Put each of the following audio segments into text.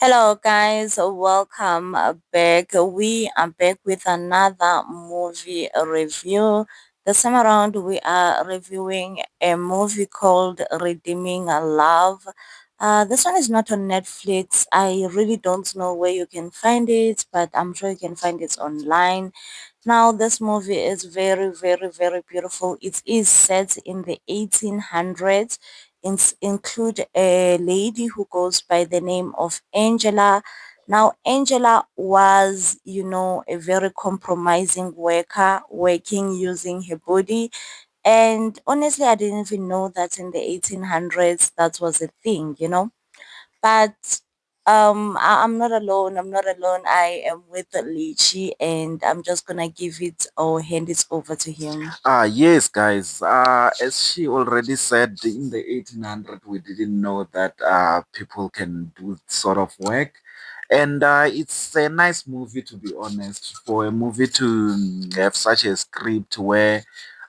Hello, guys. Welcome back. We are back with another movie review. This time around, we are reviewing a movie called Redeeming Love. This one is not on Netflix. I really don't know where you can find it, but I'm sure you can find it online. Now, this movie is very, very, very beautiful. It is set in the 1800s. Include a lady who goes by the name of Angela. Now, Angela was, a very compromising worker, working using her body. And honestly, I didn't even know that in the 1800s that was a thing. But I'm not alone. I'm not alone. I am with Lychee, and I'm just gonna give it or hand it over to him. Yes, guys. As she already said, in the 1800, we didn't know that people can do sort of work. And it's a nice movie, to be honest, for a movie to have such a script where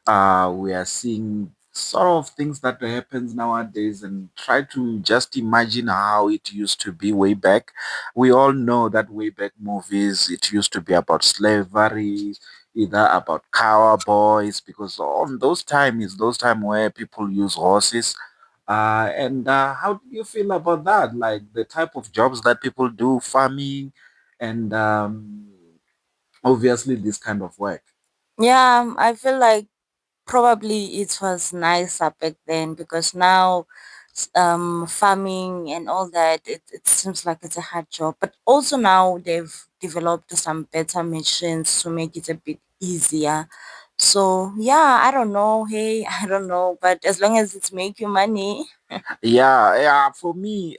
we are seeing sort of things that happens nowadays and try to just imagine how it used to be way back. We all know that way back movies, it used to be about slavery, either about cowboys, because on those time is those time where people use horses. And how do you feel about that? Like the type of jobs that people do, farming, and obviously this kind of work. Yeah, I feel like probably it was nicer back then because now farming and all that it seems like it's a hard job. But also now they've developed some better machines to make it a bit easier. So yeah, I don't know. Hey, I don't know. But as long as it's make you money. Yeah, yeah. For me,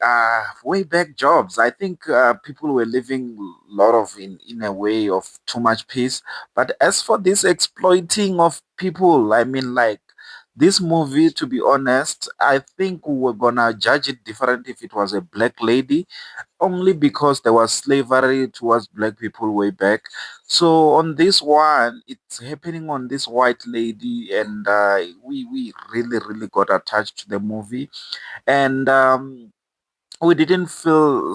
way back jobs, I think people were living a lot of in a way of too much peace. But as for this exploiting of people, I mean, like this movie, to be honest, I think we were gonna judge it different if it was a black lady, only because there was slavery towards black people way back. So on this one, it's happening on this white lady, and we really really got attached to the movie and we didn't feel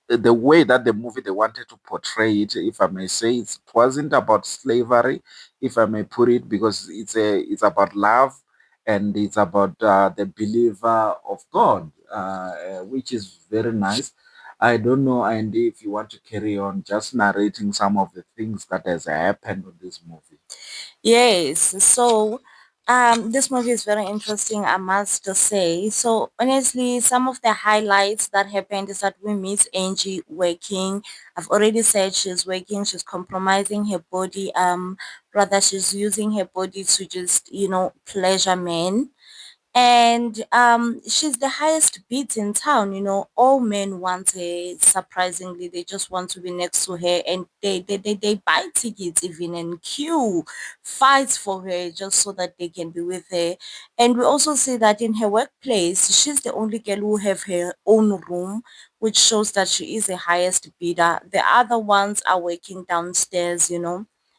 the way that the movie they wanted to portray it, if I may say. It wasn't about slavery, if I may put it, because it's about love, and it's about the believer of God, which is very nice. I don't know, Andy, if you want to carry on just narrating some of the things that has happened with this movie. Yes, so this movie is very interesting, I must say. So honestly, some of the highlights that happened is that we meet Angie working. I've already said she's working, she's compromising her body, rather she's using her body to just, pleasure men. And she's the highest bid in town. All men want her. Surprisingly, they just want to be next to her, and they buy tickets even and queue, fight for her just so that they can be with her. And we also see that in her workplace, she's the only girl who have her own room, which shows that she is the highest bidder. The other ones are working downstairs,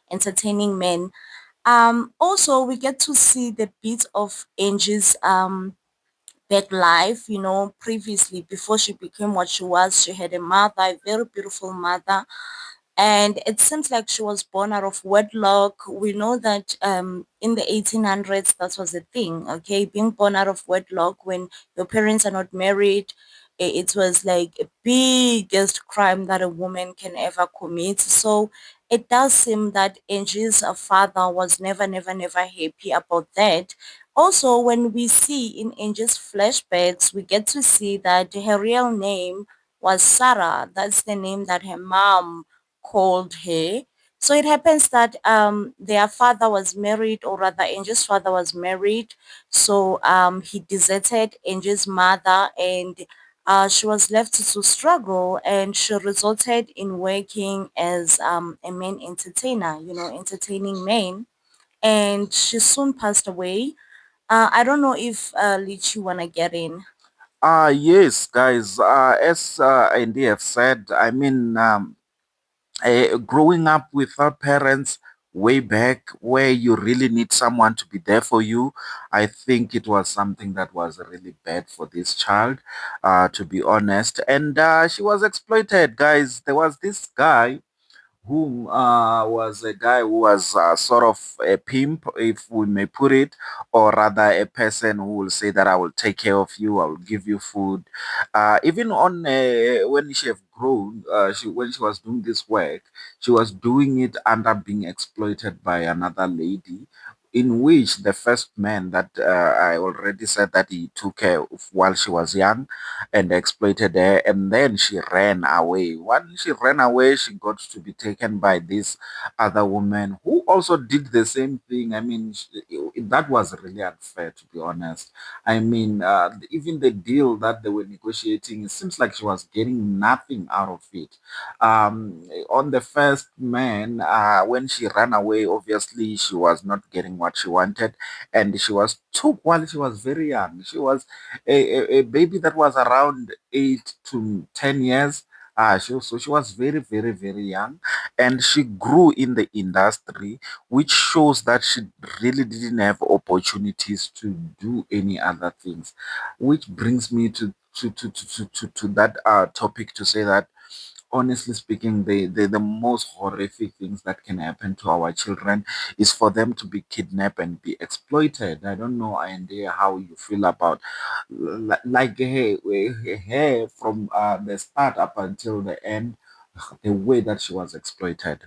entertaining men. Also, we get to see the bit of Angie's back life. Previously, before she became what she was, she had a mother, a very beautiful mother, and it seems like she was born out of wedlock. We know that in the 1800s that was a thing, okay, being born out of wedlock when your parents are not married. It was like a biggest crime that a woman can ever commit. So it does seem that Angie's father was never, never, never happy about that. Also, when we see in Angie's flashbacks, we get to see that her real name was Sarah. That's the name that her mom called her. So it happens that their father was married, or rather Angie's father was married. So he deserted Angie's mother, and she was left to struggle, and she resulted in working as a main entertainer, entertaining men. And she soon passed away. I don't know if Lichi wanna get in. Yes, guys. As Andy have said, I mean, growing up without parents way back where you really need someone to be there for you. I think it was something that was really bad for this child, to be honest. And she was exploited, guys. There was this guy who was a guy who was sort of a pimp, if we may put it, or rather a person who will say that I will take care of you, I will give you food. Even on when she have grown, when she was doing this work, she was doing it under being exploited by another lady. In which the first man that I already said that he took her while she was young and exploited her, and then she ran away. When she ran away, she got to be taken by this other woman who also did the same thing. I mean, that was really unfair, to be honest. I mean, even the deal that they were negotiating, it seems like she was getting nothing out of it. On the first man, when she ran away, obviously she was not getting what she wanted, and she was took while she was very young. She was a baby that was around 8 to 10 years. So she was very, very, very young, and she grew in the industry, which shows that she really didn't have opportunities to do any other things. Which brings me to that topic to say that honestly speaking, the most horrific things that can happen to our children is for them to be kidnapped and be exploited. I don't know, Andy, how you feel about like hey, from the start up until the end, the way that she was exploited.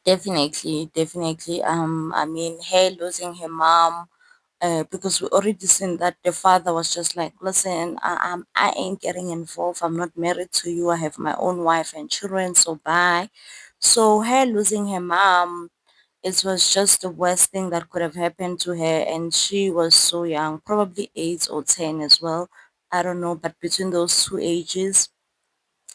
Definitely, definitely. I mean, her losing her mom, because we already seen that the father was just like, listen, I ain't getting involved. I'm not married to you. I have my own wife and children, so bye. So her losing her mom, it was just the worst thing that could have happened to her, and she was so young, probably 8 or 10 as well. I don't know, but between those two ages,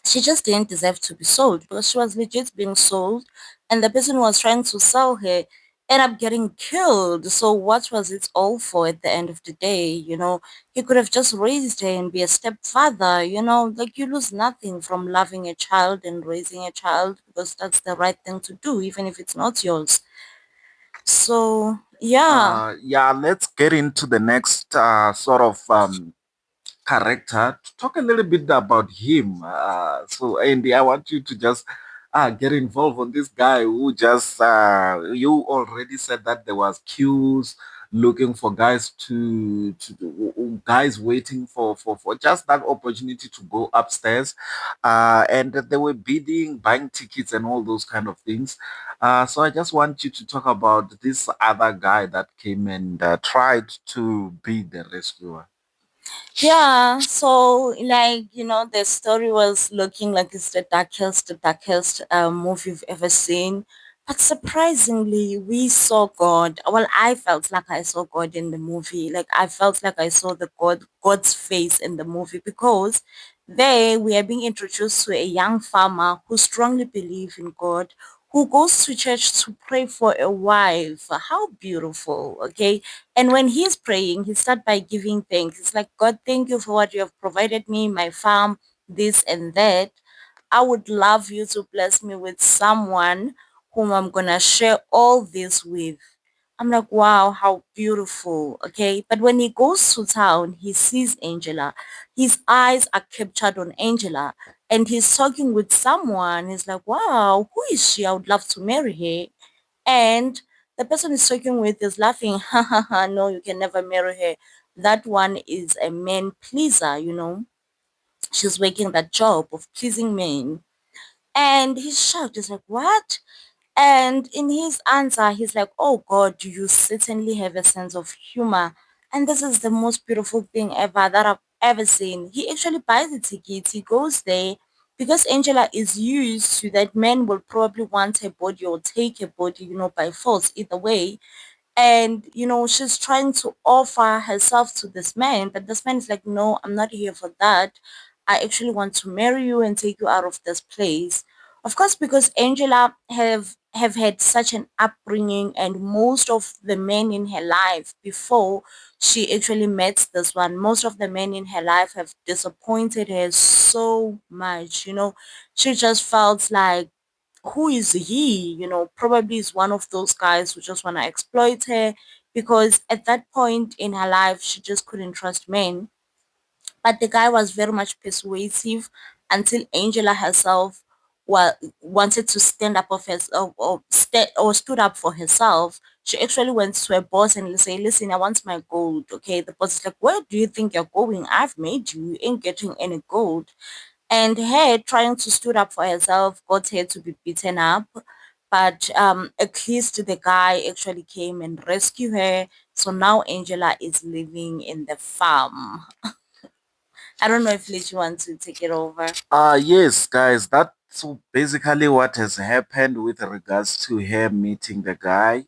she just didn't deserve to be sold because she was legit being sold, and the person who was trying to sell her ended up getting killed. So what was it all for at the end of the day? He could have just raised her and be a stepfather. Like, you lose nothing from loving a child and raising a child, because that's the right thing to do, even if it's not yours. So yeah. Yeah, let's get into the next sort of character to talk a little bit about him. So, Andy, I want you to just get involved on this guy who just, you already said that there was queues looking for guys guys waiting for just that opportunity to go upstairs, and they were bidding, buying tickets and all those kind of things. So I just want you to talk about this other guy that came and tried to be the rescuer. Yeah, so like, the story was looking like it's the darkest movie you've ever seen. But surprisingly, we saw God. Well, I felt like I saw God in the movie. Like, I felt like I saw God's face in the movie, because there we are being introduced to a young farmer who strongly believes in God, who goes to church to pray for a wife. How beautiful, okay? And when he's praying, he starts by giving thanks. It's like, God, thank you for what you have provided me, my farm, this and that. I would love you to bless me with someone whom I'm going to share all this with. I'm like, wow, how beautiful. Okay. But when he goes to town, he sees Angela. His eyes are captured on Angela, and he's talking with someone. He's like, wow, who is she? I would love to marry her. And the person he's talking with is laughing. Ha ha ha, no, you can never marry her. That one is a man pleaser. She's working that job of pleasing men. And he's shocked. He's like, what? And in his answer, he's like, oh God, you certainly have a sense of humor. And this is the most beautiful thing ever that I've ever seen. He actually buys the tickets. He goes there because Angela is used to that men will probably want her body or take her body, by force, either way. And she's trying to offer herself to this man, but this man is like, no, I'm not here for that. I actually want to marry you and take you out of this place. Of course, because Angela have had such an upbringing, and most of the men in her life before she actually met this one, most of the men in her life have disappointed her so much. She just felt like who is he? Probably is one of those guys who just want to exploit her, because at that point in her life, she just couldn't trust men. But the guy was very much persuasive until Angela herself wanted to stand up of herself, or stood up for herself. She actually went to her boss and say, "Listen, I want my gold." Okay, the boss is like, "Where do you think you're going? I've made you. You ain't getting any gold." And her trying to stood up for herself got her to be beaten up. But at least the guy actually came and rescued her. So now Angela is living in the farm. I don't know if Lich wants to take it over. Yes, guys, that's basically what has happened with regards to her meeting the guy.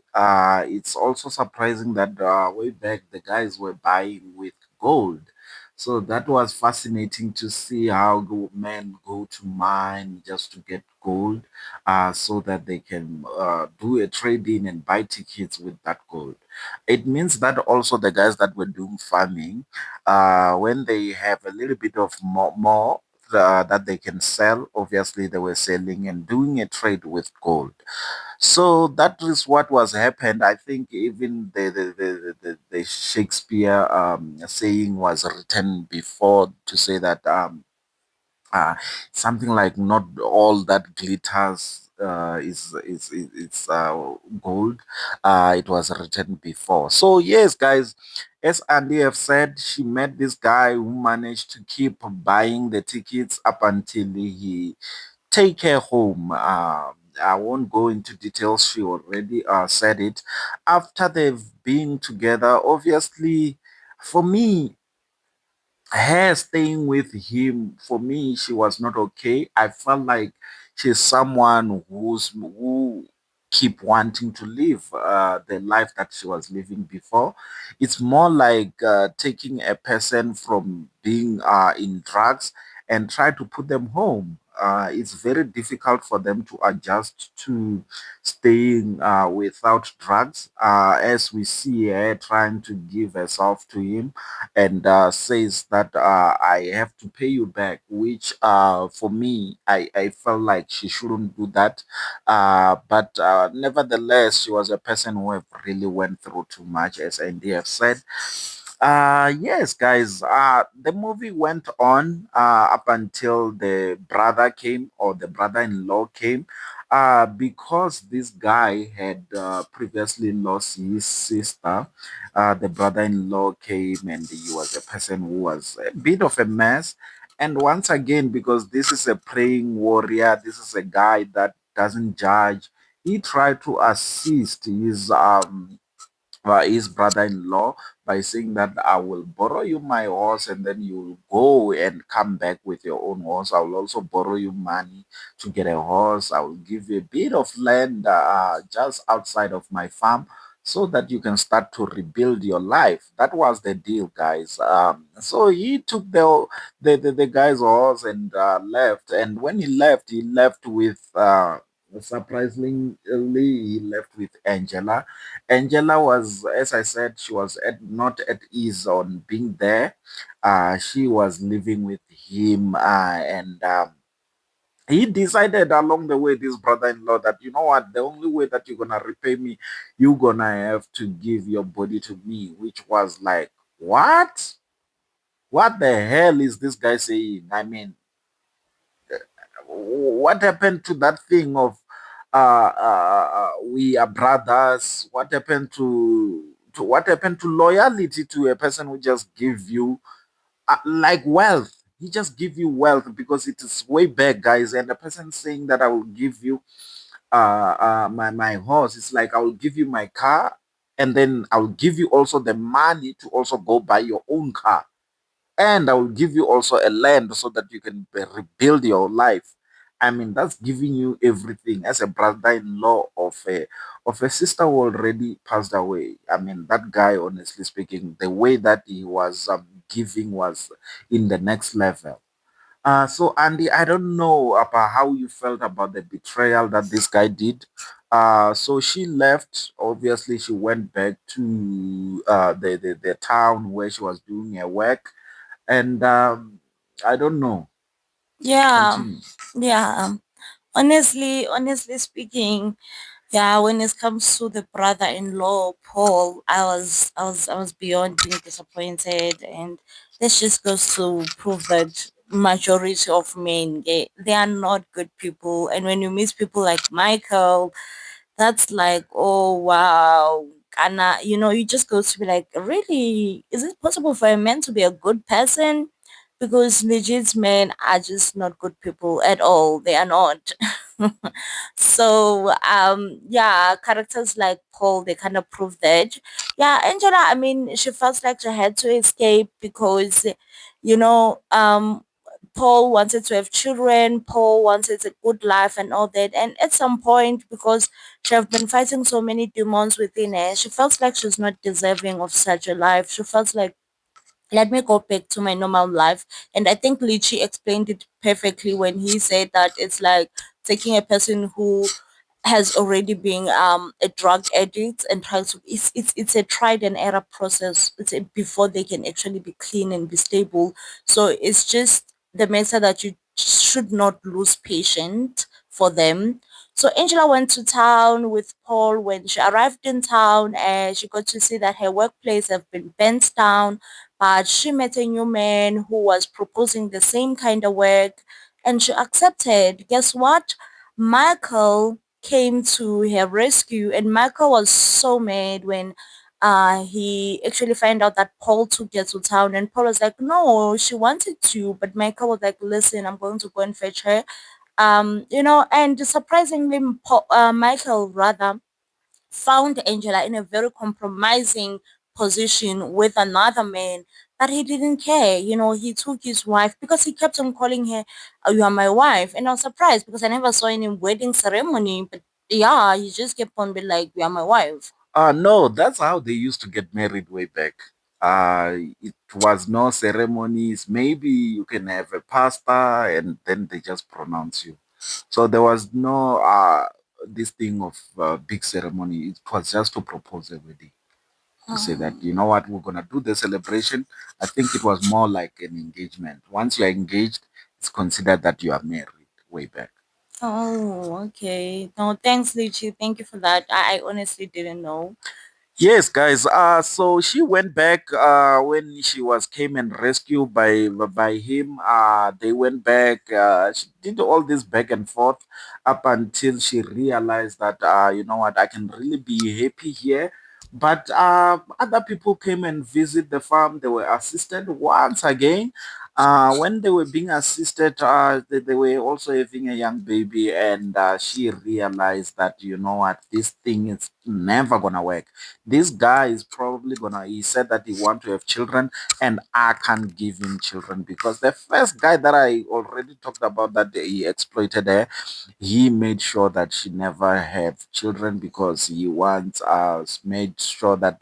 It's also surprising that way back the guys were buying with gold. So that was fascinating to see how men go to mine just to get gold, so that they can do a trade-in and buy tickets with that gold. It means that also the guys that were doing farming, when they have a little bit of more that they can sell. Obviously, they were selling and doing a trade with gold. So that is what was happened. I think even the Shakespeare saying was written before to say that uh, something like not all that glitters is it's gold. It was written before. So yes, guys, as Andy have said, she met this guy who managed to keep buying the tickets up until he take her home. I won't go into details. She already said it. After they've been together, obviously, for me, her staying with him, for me, she was not okay. I felt like she's someone who keep wanting to live the life that she was living before. It's more like taking a person from being in drugs and try to put them home. It's very difficult for them to adjust to staying without drugs, as we see her trying to give herself to him and says that I have to pay you back, which for me, I felt like she shouldn't do that. But nevertheless, she was a person who have really went through too much, as Andy have said. Yes, guys. The movie went on up until the brother came or the brother-in-law came. Because this guy had previously lost his sister, the brother-in-law came and he was a person who was a bit of a mess. And once again, because this is a praying warrior, this is a guy that doesn't judge. He tried to assist his brother-in-law by saying that I will borrow you my horse and then you'll go and come back with your own horse. I will also borrow you money to get a horse. I will give you a bit of land just outside of my farm so that you can start to rebuild your life. That was the deal, guys. So he took the guy's horse and left. And when he left with surprisingly, he left with Angela. Angela was, as I said, she was not at ease on being there. She was living with him, and he decided along the way, this brother-in-law, that you know what, the only way that you're gonna repay me, you're gonna have to give your body to me, which was like, what? What the hell is this guy saying? I mean, what happened to that thing of we are brothers? What happened to what happened to loyalty to a person who just give you like wealth? He just give you wealth because it is way back, guys. And the person saying that I will give you my horse, it's like I will give you my car, and then I will give you also the money to also go buy your own car, and I will give you also a land so that you can rebuild your life. I mean, that's giving you everything as a brother-in-law of a sister who already passed away. I mean, that guy, honestly speaking, the way that he was giving was in the next level. So Andy, I don't know about how you felt about the betrayal that this guy did. So she left. Obviously, she went back to the town where she was doing her work, and I don't know. Yeah, Continue. yeah. Honestly speaking, yeah, when it comes to the brother-in-law, Paul, I was beyond being disappointed, and this just goes to prove that majority of men, they are not good people. And when you meet people like Michael, that's like, oh wow. And you just go to be like, really, is it possible for a man to be a good person? Because legit men are just not good people at all. They are not. So yeah, characters like Paul, they kind of prove that. Yeah, Angela, I mean, she felt like she had to escape because you know um Paul wanted to have children, Paul wanted a good life and all that. And at some point, because she have been fighting so many demons within her, she felt like she's not deserving of such a life. She felt like, let me go back to my normal life. And I think Lychee explained it perfectly when he said that it's like taking a person who has already been a drug addict and trying to, it's a tried and error process. Before they can actually be clean and be stable. So it's just the matter that you should not lose patience for them. So Angela went to town with Paul. When she arrived in town, and she got to see that her workplace have been burnt down, but she met a new man who was proposing the same kind of work, and she accepted. Guess what? Michael came to her rescue, and Michael was so mad when he actually found out that Paul took her to town. And Paul was like, no, she wanted to, but Michael was like, listen, I'm going to go and fetch her. And surprisingly, Michael rather found Angela in a very compromising position with another man, that he didn't care. He took his wife because he kept on calling her, you are my wife. And I was surprised because I never saw any wedding ceremony, but yeah, he just kept on being like, you are my wife. No, that's how they used to get married way back. It was no ceremonies. Maybe you can have a pastor and then they just pronounce you. So there was no this thing of big ceremony. It was just to propose a wedding. To say that, you know what, we're gonna do the celebration. I think it was more like an engagement. Once you're engaged, it's considered that you are married way back. Oh, okay. No, thanks, Luchi. Thank you for that. I honestly didn't know. Yes, guys. So she went back when she was came and rescued by him. They went back. She did all this back and forth up until she realized that you know what, I can really be happy here. But other people came and visit the farm. They were assisted once again. When they were being assisted, they were also having a young baby, and she realized that, you know what, this thing is never gonna work. This guy is probably gonna, he said that he want to have children, and I can't give him children because the first guy that I already talked about that he exploited her, he made sure that she never have children because he wants made sure that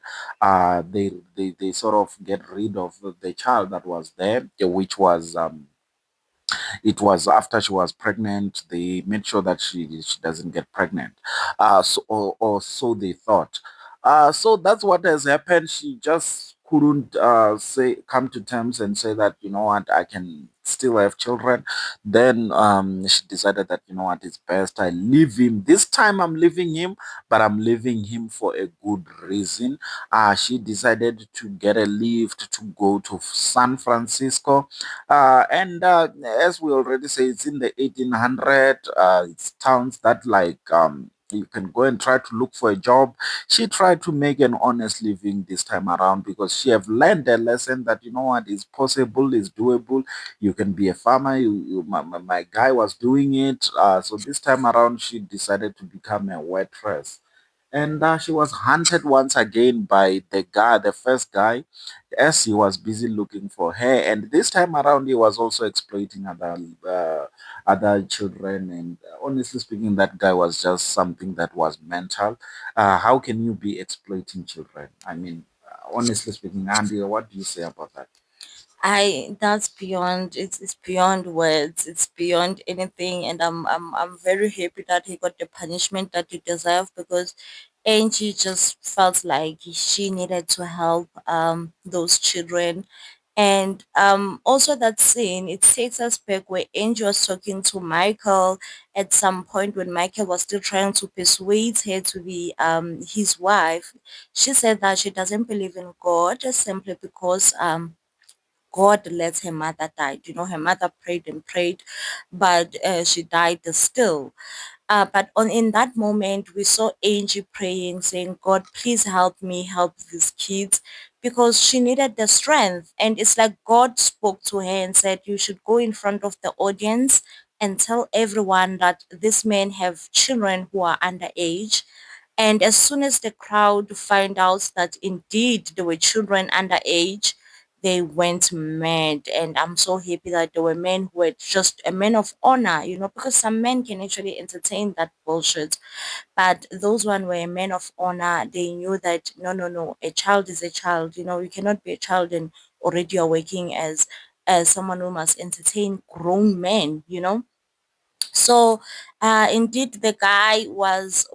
they sort of get rid of the child that was there, which was it was after she was pregnant. They made sure that she doesn't get pregnant. Or so they thought. So that's what has happened. She just couldn't say come to terms and say that, you know what, I can still have children. Then she decided that, you know what, it's best I leave him. This time I'm leaving him, but I'm leaving him for a good reason. She decided to get a lift to go to San Francisco, and as we already say, it's in the 1800. It's towns that like you can go and try to look for a job. She tried to make an honest living this time around because she have learned a lesson that, you know what, is possible, is doable. You can be a farmer. My guy was doing it. So this time around, she decided to become a waitress, and she was hunted once again by the guy, the first guy, as he was busy looking for her. And this time around, he was also exploiting other children. And honestly speaking, that guy was just something that was mental. How can you be exploiting children? I mean, honestly speaking, Andy, what do you say about that? That's beyond, it's beyond words, it's beyond anything. And I'm very happy that he got the punishment that he deserved, because Angie just felt like she needed to help those children. And also that scene, it takes us back where Angel was talking to Michael at some point when Michael was still trying to persuade her to be his wife. She said that she doesn't believe in God simply because God let her mother die. You know, her mother prayed and prayed, but she died still. But on in that moment, we saw Angie praying, saying, "God, please help me, help these kids," because she needed the strength. And it's like God spoke to her and said, "You should go in front of the audience and tell everyone that these men have children who are underage." And as soon as the crowd find out that indeed there were children underage, they went mad. And I'm so happy that there were men who were just a men of honor, you know, because some men can actually entertain that bullshit. But those one were men of honor. They knew that no, no, no, a child is a child. You know, you cannot be a child and already you're working as someone who must entertain grown men, you know. So, indeed, the guy was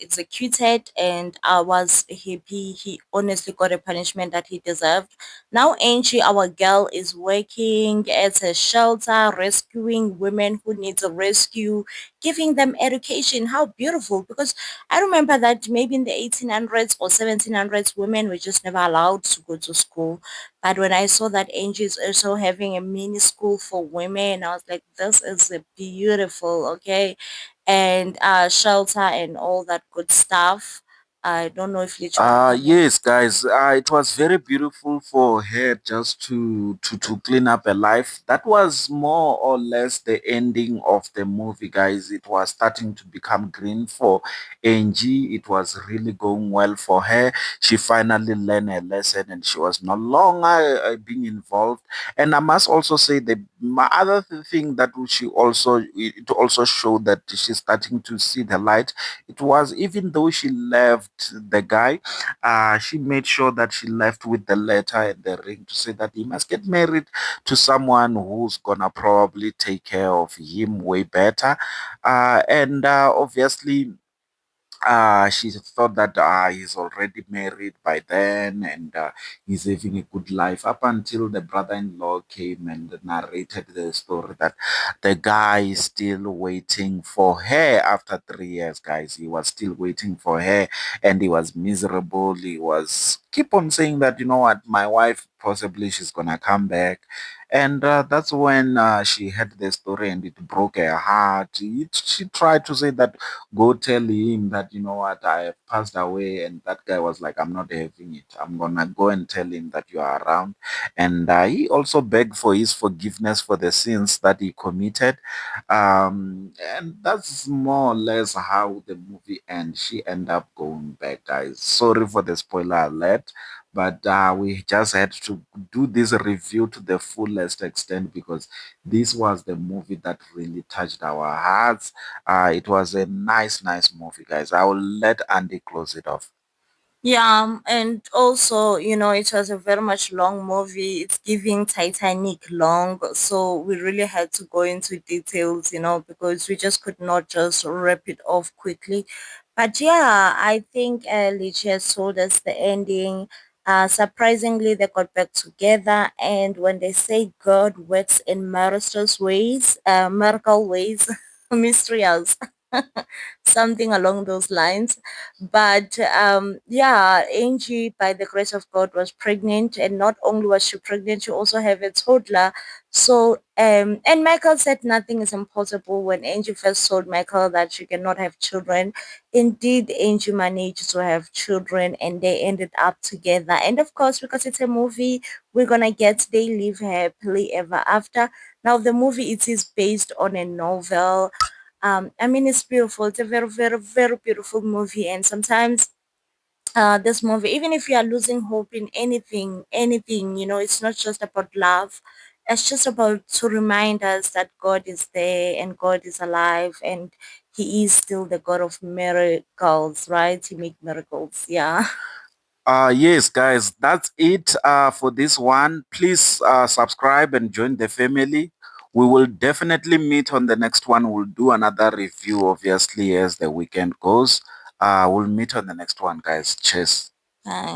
executed, and I was happy. He honestly got a punishment that he deserved. Now, Angie, our girl, is working at a shelter, rescuing women who need a rescue, giving them education. How beautiful! Because I remember that maybe in the 1800s or 1700s, women were just never allowed to go to school. But when I saw that Angie is also having a mini school for women, I was like, this is a beautiful, okay? And shelter and all that good stuff. I don't know if Lich wanna come in. Yes, guys. It was very beautiful for her just to clean up her life. That was more or less the ending of the movie, guys. It was starting to become green for Angie. It was really going well for her. She finally learned her lesson, and she was no longer being involved. And I must also say the my other thing that she also it also showed that she's starting to see the light. It was even though she left the guy, she made sure that she left with the letter and the ring to say that he must get married to someone who's gonna probably take care of him way better. And obviously, she thought that he's already married by then and he's having a good life up until the brother-in-law came and narrated the story that the guy is still waiting for her after 3 years, guys. He was still waiting for her and he was miserable. He was keep on saying that, you know what, my wife possibly she's gonna come back. And that's when she heard the story and it broke her heart. She tried to say that go tell him that, you know what, I have passed away. And that guy was like, I'm not having it. I'm gonna go and tell him that you are around. And he also begged for his forgiveness for the sins that he committed. And that's more or less how the movie ends. She ended up going back, guys. Sorry for the spoiler alert, but we just had to do this review to the fullest extent because this was the movie that really touched our hearts. It was a nice, nice movie, guys. I will let Andy close it off. Yeah, and also, you know, it was a very much long movie. It's giving Titanic long, so we really had to go into details, you know, because we just could not just wrap it off quickly. But yeah, I think Lich has told us the ending. Surprisingly, they got back together, and when they say God works in miraculous ways, miracle ways, mysterious, something along those lines. But yeah, Angie, by the grace of God, was pregnant, and not only was she pregnant, she also had a toddler. So, and Michael said nothing is impossible when Angie first told Michael that she cannot have children. Indeed, Angie managed to have children, and they ended up together. And of course, because it's a movie, we're gonna get they live happily ever after. Now, the movie it is based on a novel. I mean, it's beautiful. It's a very, very, very beautiful movie. And sometimes this movie, even if you are losing hope in anything, you know, it's not just about love. It's just about to remind us that God is there and God is alive and He is still the God of miracles, right? He make miracles. Yeah. Yes, guys, that's it for this one. Please subscribe and join the family. We will definitely meet on the next one. We'll do another review, obviously, as the weekend goes. We'll meet on the next one, guys. Cheers. Bye.